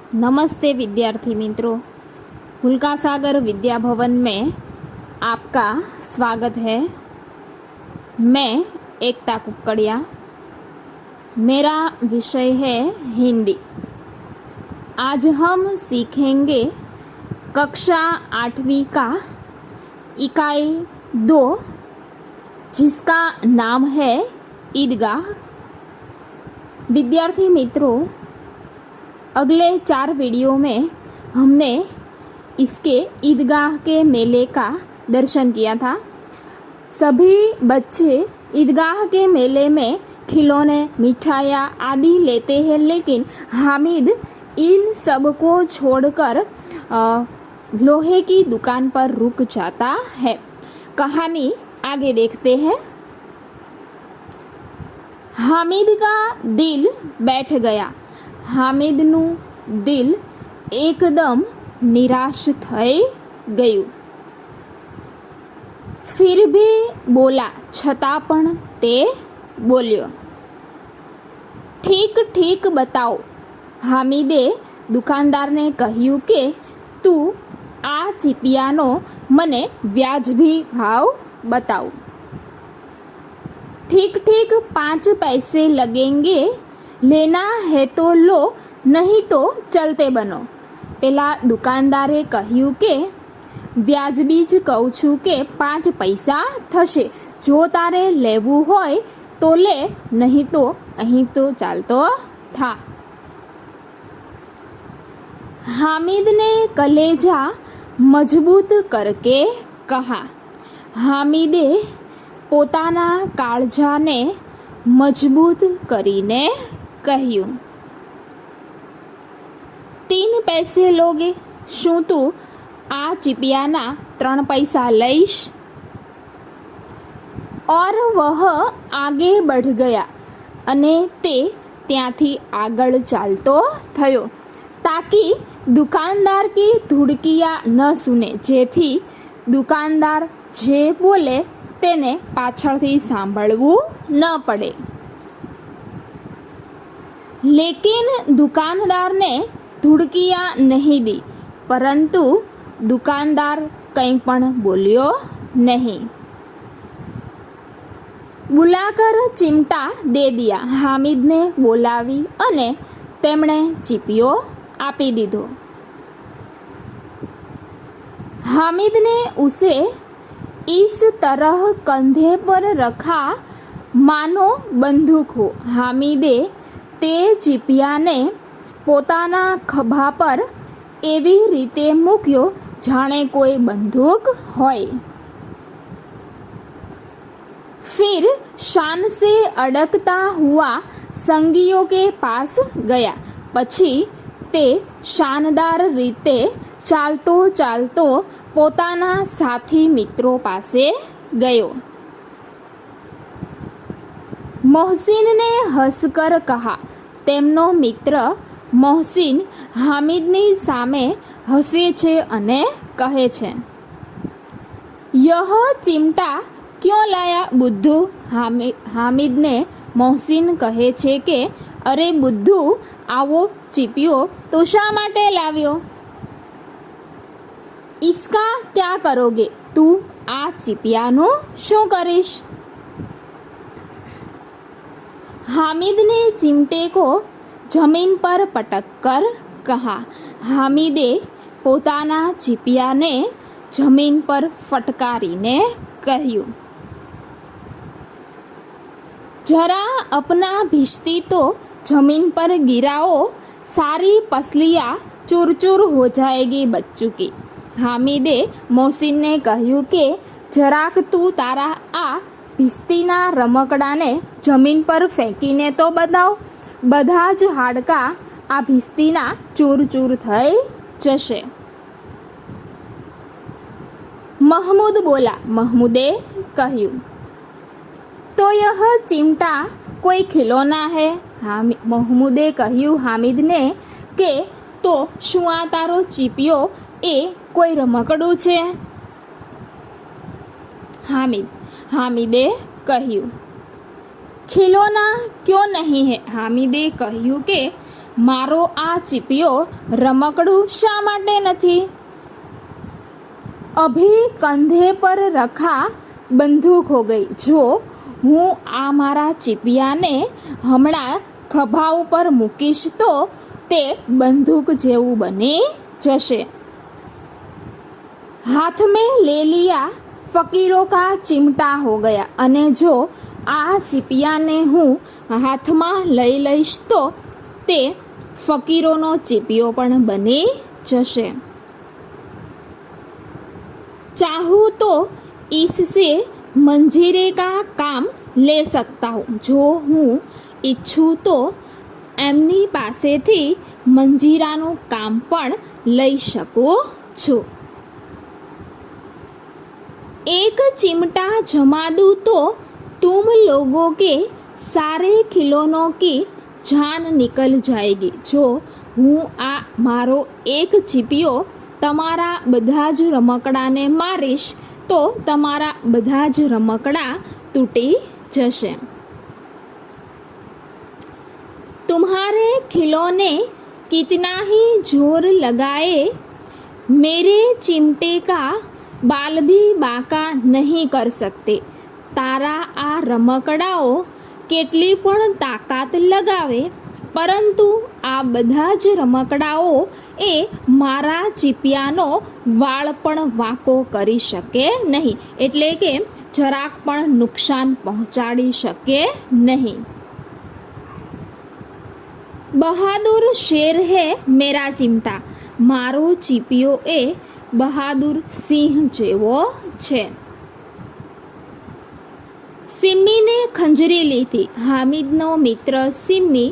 नमस्ते विद्यार्थी मित्रों, हुल्का सागर विद्या भवन में आपका स्वागत है। मैं एकता कुक्कड़िया। मेरा विषय है हिंदी। आज हम सीखेंगे कक्षा 8वीं का इकाई 2, जिसका नाम है ईदगाह। विद्यार्थी मित्रों, अगले 4 वीडियो में हमने इसके ईदगाह के मेले का दर्शन किया था। सभी बच्चे ईदगाह के मेले में खिलौने, मिठाइयाँ आदि लेते हैं, लेकिन हामिद इन सब को छोड़कर लोहे की दुकान पर रुक जाता है। कहानी आगे देखते हैं। हामिद का दिल बैठ गया। હામિદનું દિલ એકદમ નિરાશ થઈ ગયું। ફિર ભી બોલા, છતાં પણ તે બોલ્યો, ઠીક ઠીક બતાવો। હામિદે દુકાનદારને કહ્યું કે તું આ ચીપિયાનો મને વ્યાજબી ભાવ બતાવ। ઠીક ઠીક 5 पैसे लगेंगे, लेना है तो लो, नहीं तो चलते बनो। પેલા દુકાનદારે કહ્યું કે વ્યાજબી જ કહું છું કે 5 પૈસા થશે, જો તારે લેવું હોય તો લે, નહીં તો અહીં તો ચાલતો થા। हामिद ने कलेजा मजबूत करके कहा। हामिदे પોતાના કાળજાને મજબૂત કરીને કહ્યું, 3 पैसे लोगे? શું તું આ ચીપિયાના 3 पैसा લઈશ? और वह आगे बढ़ गया, અને તે ત્યાંથી આગળ ચાલતો થયો, તાકી દુકાનદાર की ધુડકિયા ન સુને, જેથી દુકાનદાર જે બોલે તેને પાછળથી સાંભળવું ન પડે। लेकिन दुकानदार ने धुड़कियाँ नहीं दी, परंतु दुकानदार કંઈ પણ બોલ્યો नहीं। बुलाकर चिमटा दे दिया। हामिद ने बोलावी અને તેમણે ચીપિયો આપી દીધો। हामिद ने उसे इस तरह कंधे पर रखा मानो बंदूक हो। हामिदे તે ચીપિયાને પોતાના ખભા પર એવી રીતે મૂક્યો જાણે કોઈ બંદૂક હોય। फिर शान से अड़कता हुआ संगियों के पास गया। પછી તે શાનદાર રીતે ચાલતો ચાલતો પોતાના સાથી મિત્રો પાસે ગયો। मोहसिन ने हंसकर कहा। તેમનો મિત્ર મોહસિન હામિદની સામે હસે છે અને કહે છે, यह चिमटा क्यों लाया बुद्धू? હામિદને મોહસિન કહે છે કે અરે બુદ્ધુ, આવો ચીપિયો તો શા માટે લાવ્યો? इसका क्या करोगे? તું આ ચીપિયાનું શું કરીશ? हामिद ने चिमटे को जमीन पर पटक कर कहा। हामिदे પોતાના ચીપિયાને જમીન પર ફટકારીને કહ્યું, जरा अपना भिश्ती तो जमीन पर गिराओ, सारी पसलियाँ चूर चूर हो जाएगी बच्चों की। हामिदे મોહસિનને કહ્યું કે જરાક તું તારા આ ભીસ્તીના રમકડાને જમીન પર ફેંકીને તો બતાવ, બધા જ હાડકાં આ ભીસ્તીના ચૂર ચૂર થઈ જશે। महमूद बोला। महमूदे કહ્યું, तो यह चिमटा कोई खिलौना है? महमूदे કહ્યું હામિદને કે તો શું આ તારો ચીપિયો એ કોઈ રમકડું છે? हामिदे કહ્યું, खिलौना क्यों नहीं है? हामिदे કહ્યું કે मारो आ चीपियो रमकड़ू शा माटे नथी? अभी कंधे पर रखा बंदूक हो गई। जो हूँ आ मारा चीपियाने हमणा खभा पर मूकीश तो ते बंदूक जेवू बनी जशे। हाथ में ले लिया फकीरों का चिमटा हो गया। अने जो आ चीपियाने हूँ हाथ में लई लईश तो ते फकीरोनो चीपियो पण बनी जशे। चाहूँ तो इससे मंजीरे का काम ले सकता हूँ। जो हूँ ઈચ્છું तो એમની પાસેથી મંજીરાનું કામ પણ લઈ શકું છું। एक चिमटा जमा दूँ तो तुम लोगों के सारे खिलौनों की जान निकल जाएगी। जो हूँ आ मारो एक चीपियो तमारा બધા જ રમકડાને મારીશ તો તમારા બધા જ રમકડા તૂટી જશે। तुम्हारे खिलौने कितना ही जोर लगाए मेरे चिमटे का बाल भी बाका नहीं कर सकते। तारा आ रमकड़ाओ केटली पण ताकात लगावे परंतु आ બધા જ રમકડાઓ એ મારા ચીપિયાનો વાળ પણ વાંકો કરી શકે નહીં, એટલે કે જરાક પણ નુકસાન પહોંચાડી શકે નહીં। बहादुर शेर है मेरा चिमटा, मारो चीपियो ए बहादुर सिंह जेवो छे। सिम्मी ने खंजरी ली थी। हामिदनो मित्र सिम्मी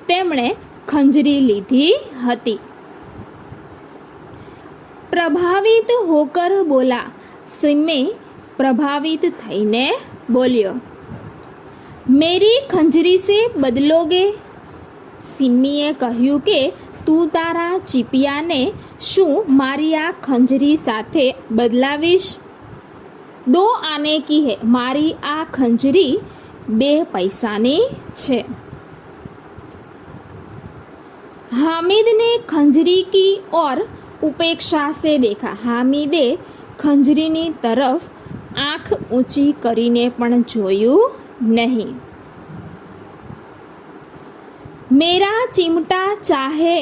तेमणे खंजरी लीधी हती। प्रभावित होकर बोला। सिम्मी प्रभावित थईने बोल्यो, मेरी खंजरी से बदलोगे? सिम्मीए કહ્યું કે તું તારા ચીપિયાને શું મારી આ ખંજરી સાથે બદલાવીશ? દો આને કી હે, મારી આ ખંજરી 2 પૈસાની છે। हामिद ने खंजरी की और उपेक्षा से देखा। हामिदे खंजरीनी तरफ आँख ऊंची करीने पण जोયું नहीं। मेरा चिमटा चाहे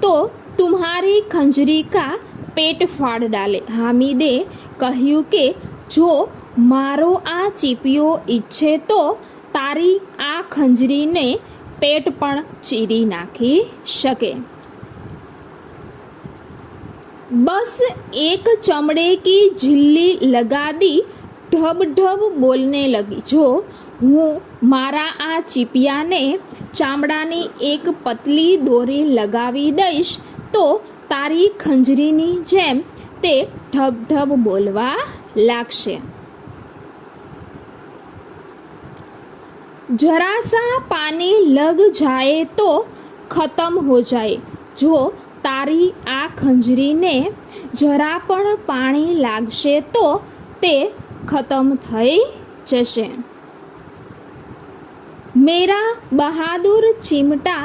तो तुम्हारी खंजरी का पेट फाड़ डाले। हामिदे કહ્યું કે જો મારો આ ચીપિયો ઈચ્છે તો તારી આ ખંજરીને પેટ પણ ચીરી નાખી શકે। बस एक चमड़े की झिल्ली लगा दी, ढब ढब बोलने लगी। जो हूँ मारा आ चीपियाने ચામડાની એક પતલી દોરી લગાવી દઈશ તો તારી ખંજરીની જેમ તે ઢબ ઢબ બોલવા લાગશે। जरा सा पानी लग जाए तो खत्म हो जाए। जो તારી આ ખંજરીને જરા પણ પાણી લાગશે તો તે ખતમ થઈ જશે। मेरा बहादुर चिमटा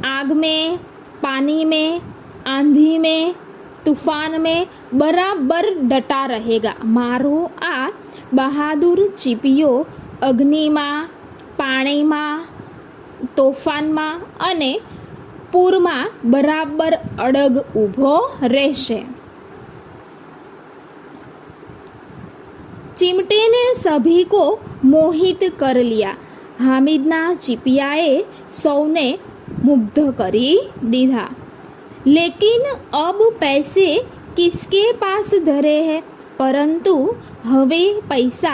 आग में, पानी में, आंधी में, तूफान में बराबर डटा रहेगा। मारो आ बहादुर चीपियो अग्नि में, पानी में, तोफान में अने पूर में बराबर अड़ग ऊभो रहेशे। चिमटे ने सभी को मोहित कर लिया। हामिदना चीपियाए सौने मुग्ध करी दीधा। लेकिन अब पैसे किसके पास धरे हैं? परंतु हवे पैसा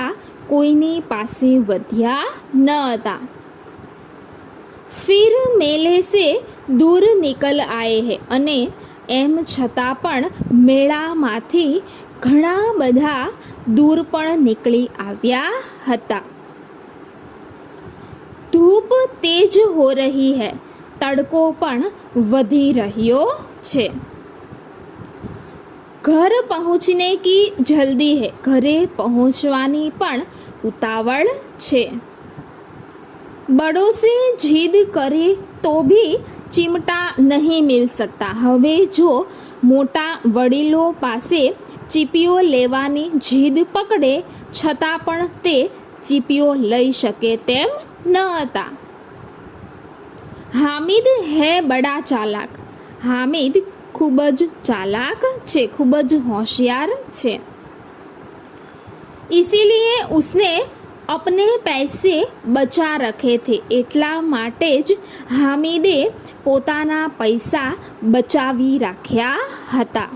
कोईनी पासे वध्या न था। फिर मेले से दूर निकल आए हैं अने एम छता पण मेला माथी घणा बधा दूर पण निकली आव्या हता। धूप तेज हो रही है, तड़को पण वधी रह्यो छे। घर पहुँचने की जल्दी है, घरे पहुँचवानी पण उतावल छे। बड़ों से जिद करे तो भी चिमटा नहीं मिल सकता। हवे जो मोटा वडीलो पासे चीपियो लेवानी जीद पकड़े छतां पण ते चीपियो लई शके तेम न हता। हामिद है बड़ा चालाक। हामिद खूब ज चालाक छे, खूब ज होशियार छे। इसीलिए उसने अपने पैसे बचा रखे थे। એટલા માટે જ હામિદે પોતાના પૈસા બચાવી રાખ્યા હતા।